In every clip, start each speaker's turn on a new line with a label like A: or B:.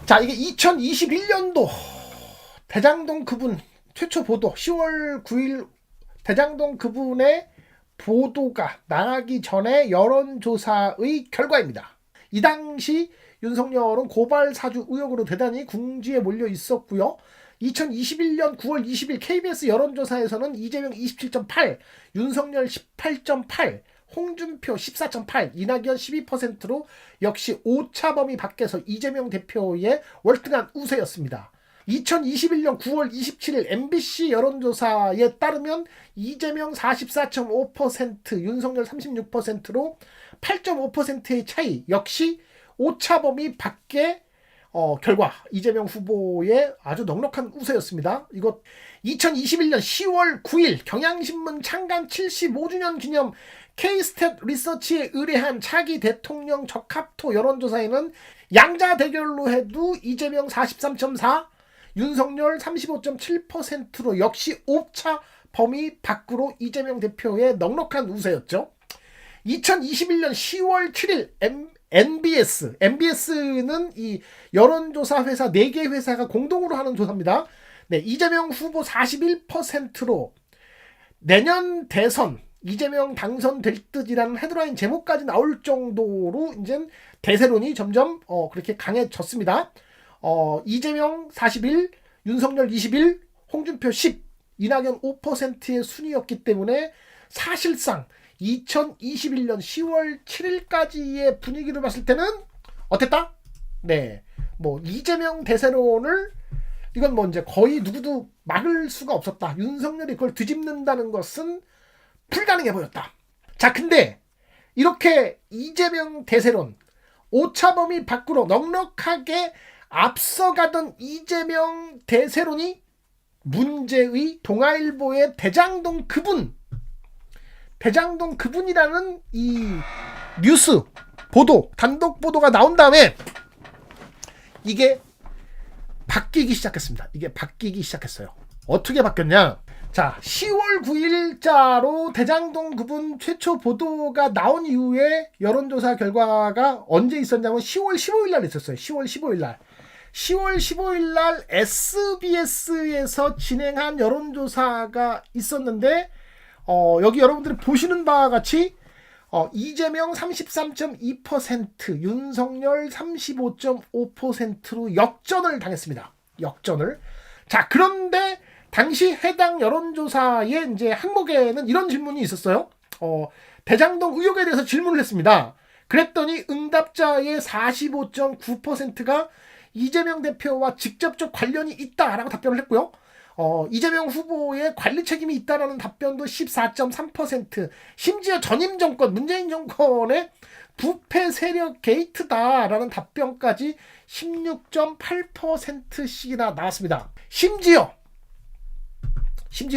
A: 자, 이게 2021년도 대장동 그분 최초 보도 10월 9일 대장동 그분의 보도가 나가기 전에 여론조사의 결과입니다. 이 당시 윤석열은 고발 사주 의혹으로 대단히 궁지에 몰려 있었고요. 2021년 9월 20일 KBS 여론조사에서는 이재명 27.8, 윤석열 18.8, 홍준표 14.8, 이낙연 12%로 역시 오차범위 밖에서 이재명 대표의 월등한 우세였습니다. 2021년 9월 27일 MBC 여론조사에 따르면 이재명 44.5%, 윤석열 36%로 8.5%의 차이, 역시 오차범위 밖의 결과, 이재명 후보의 아주 넉넉한 우세였습니다. 이거 2021년 10월 9일 경향신문 창간 75주년 기념 K-스탯 리서치에 의뢰한 차기 대통령 적합도 여론조사에는 양자 대결로 해도 이재명 43.4, 윤석열 35.7%로 역시 오차 범위 밖으로 이재명 대표의 넉넉한 우세였죠. 2021년 10월 7일 MBS는 이 여론조사 회사 4개 회사가 공동으로 하는 조사입니다. 네, 이재명 후보 41%로 내년 대선 이재명 당선될 듯이라는 헤드라인 제목까지 나올 정도로 이제 대세론이 점점 그렇게 강해졌습니다. 이재명 41, 윤석열 21, 홍준표 10, 이낙연 5%의 순위였기 때문에 사실상 2021년 10월 7일까지의 분위기를 봤을 때는 어땠다? 네, 뭐 이재명 대세론을 이건 뭐 이제 거의 누구도 막을 수가 없었다. 윤석열이 그걸 뒤집는다는 것은 불가능해 보였다. 자, 근데 이렇게 이재명 대세론 오차범위 밖으로 넉넉하게 앞서가던 이재명 대세론이 문제의 동아일보의 대장동 그분이라는 이 뉴스 보도, 단독 보도가 나온 다음에 이게 바뀌기 시작했습니다. 이게 바뀌기 시작했어요. 어떻게 바뀌었냐? 자, 10월 9일자로 대장동 그분 최초 보도가 나온 이후에 여론조사 결과가 언제 있었냐면 10월 15일 날 있었어요. 10월 15일 날. 10월 15일 날 SBS에서 진행한 여론조사가 있었는데 여기 여러분들이 보시는 바와 같이 이재명 33.2%, 윤석열 35.5%로 역전을 당했습니다. 역전을. 자, 그런데 당시 해당 여론조사의 이제 항목에는 이런 질문이 있었어요. 대장동 의혹에 대해서 질문을 했습니다. 그랬더니 응답자의 45.9%가 이재명 대표와 직접적 관련이 있다라고 답변을 했고요. 이재명 후보의 관리 책임이 있다라는 답변도 14.3%, 심지어 전임 정권, 문재인 정권의 부패 세력 게이트다라는 답변까지 16.8%씩이나 나왔습니다. 심지어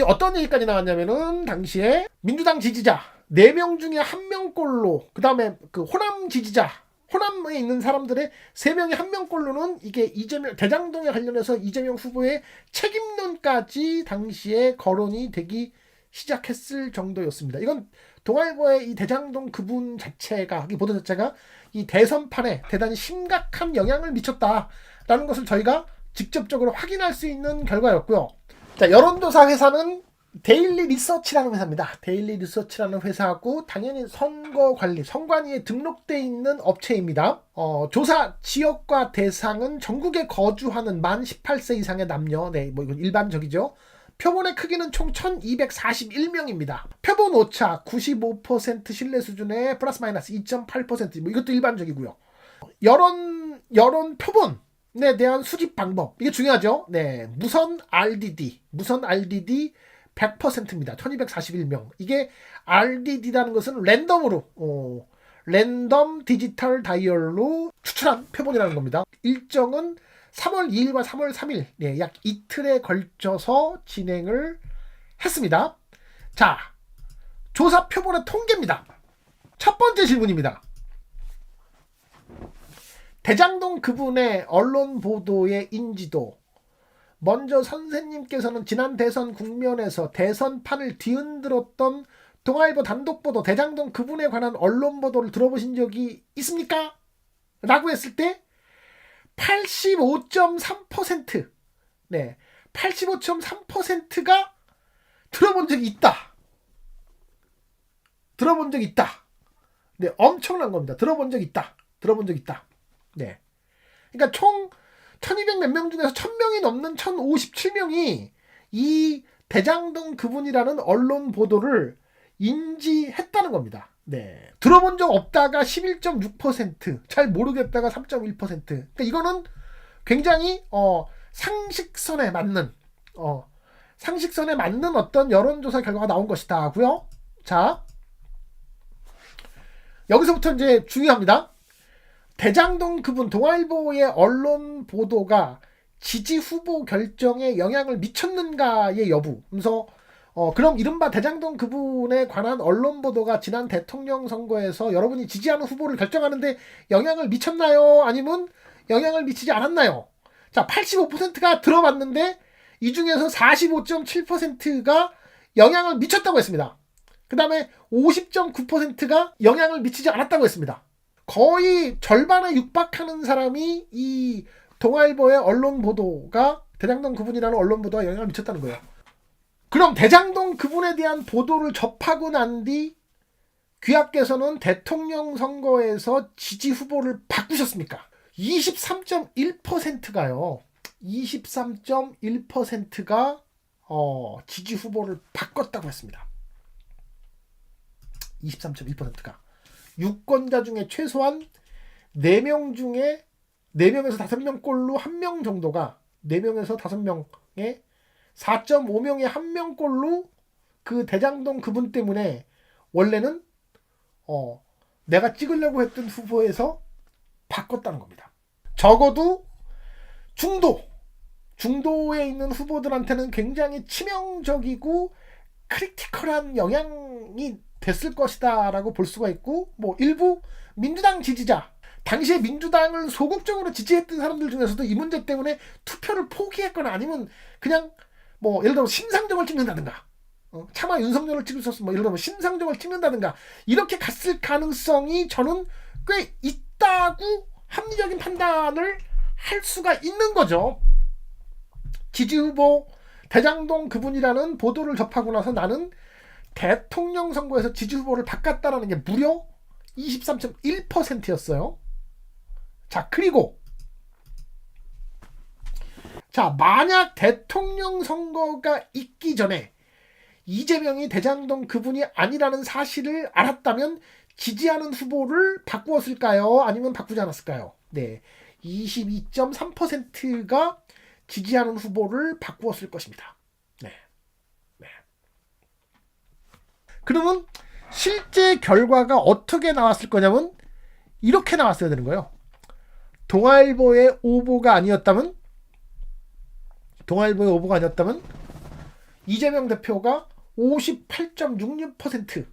A: 어떤 얘기까지 나왔냐면은 당시에 민주당 지지자 4명 중에 1명꼴로, 그 다음에 그 호남 지지자, 호남에 있는 사람들의 3명의 1명꼴로는 이게 이재명 대장동에 관련해서 이재명 후보의 책임론까지 당시에 거론이 되기 시작했을 정도였습니다. 이건 동아일보의 이 대장동 그분 자체가, 이 보도 자체가 이 대선판에 대단히 심각한 영향을 미쳤다라는 것을 저희가 직접적으로 확인할 수 있는 결과였고요. 자, 여론조사 회사는 데일리 리서치라는 회사입니다. 데일리 리서치라는 회사하고 당연히 선거관리, 선관위에 등록되어 있는 업체입니다. 조사 지역과 대상은 전국에 거주하는 만 18세 이상의 남녀, 네, 뭐 이건 일반적이죠. 표본의 크기는 총 1241명입니다. 표본 오차 95% 신뢰 수준의 플러스 마이너스 2.8%, 뭐 이것도 일반적이고요. 여론 표본에 대한 수집 방법, 이게 중요하죠. 네, 무선 RDD 100%입니다. 1241명. 이게 RDD라는 것은 랜덤으로, 랜덤 디지털 다이얼로 추출한 표본이라는 겁니다. 일정은 3월 2일과 3월 3일, 네, 약 이틀에 걸쳐서 진행을 했습니다. 자, 조사 표본의 통계입니다. 첫 번째 질문입니다. 대장동 그분의 언론 보도의 인지도. 먼저 선생님께서는 지난 대선 국면에서 대선판을 뒤흔들었던 동아일보 단독보도 대장동 그분에 관한 언론 보도를 들어보신 적이 있습니까? 라고 했을 때 85.3%. 네. 85.3%가 들어본 적이 있다. 들어본 적이 있다. 네, 엄청난 겁니다. 들어본 적이 있다. 들어본 적이 있다. 네. 그러니까 총 1200 몇 명 중에서 1000명이 넘는 1057명이 이 대장동 그분이라는 언론 보도를 인지했다는 겁니다. 네. 들어본 적 없다가 11.6%, 잘 모르겠다가 3.1%. 그러니까 이거는 굉장히 상식선에 맞는 어떤 여론조사 결과가 나온 것이다 하고요. 자, 여기서부터 이제 중요합니다. 대장동 그분 동아일보의 언론 보도가 지지 후보 결정에 영향을 미쳤는가의 여부. 그래서 그럼 이른바 대장동 그분에 관한 언론 보도가 지난 대통령 선거에서 여러분이 지지하는 후보를 결정하는데 영향을 미쳤나요? 아니면 영향을 미치지 않았나요? 자, 85%가 들어봤는데 이 중에서 45.7%가 영향을 미쳤다고 했습니다. 그 다음에 50.9%가 영향을 미치지 않았다고 했습니다. 거의 절반에 육박하는 사람이 이 동아일보의 언론 보도가 대장동 그분이라는 언론 보도가 영향을 미쳤다는 거예요. 그럼 대장동 그분에 대한 보도를 접하고 난 뒤 귀하께서는 대통령 선거에서 지지 후보를 바꾸셨습니까? 23.1%가요. 23.1%가 지지 후보를 바꿨다고 했습니다. 23.1%가 유권자 중에 최소한 4명 중에 4명에서 5명꼴로 1명 정도가 4명에서 5명에 4.5명의 1명꼴로 그 대장동 그분 때문에 원래는 내가 찍으려고 했던 후보에서 바꿨다는 겁니다. 적어도 중도에 있는 후보들한테는 굉장히 치명적이고 크리티컬한 영향이 됐을 것이다 라고 볼 수가 있고, 뭐 일부 민주당 지지자, 당시에 민주당을 소극적으로 지지했던 사람들 중에서도 이 문제 때문에 투표를 포기했거나 아니면 그냥 뭐 예를 들어 심상정을 찍는다든가, 차마 윤석열을 찍을 수 없으면 뭐 예를 들어 심상정을 찍는다든가 이렇게 갔을 가능성이 저는 꽤 있다고 합리적인 판단을 할 수가 있는 거죠. 지지 후보 대장동 그분이라는 보도를 접하고 나서 나는 대통령 선거에서 지지 후보를 바꿨다라는 게 무려 23.1%였어요. 자, 그리고 만약 대통령 선거가 있기 전에 이재명이 대장동 그분이 아니라는 사실을 알았다면 지지하는 후보를 바꾸었을까요? 아니면 바꾸지 않았을까요? 네, 22.3%가 지지하는 후보를 바꾸었을 것입니다. 네. 그러면 실제 결과가 어떻게 나왔을 거냐면 이렇게 나왔어야 되는 거예요. 동아일보의 오보가 아니었다면 이재명 대표가 58.66%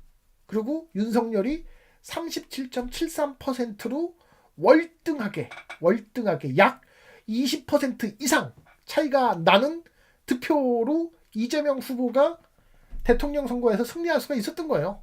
A: 그리고 윤석열이 37.73%로 월등하게 약 20% 이상 차이가 나는 득표로 이재명 후보가 대통령 선거에서 승리할 수가 있었던 거예요.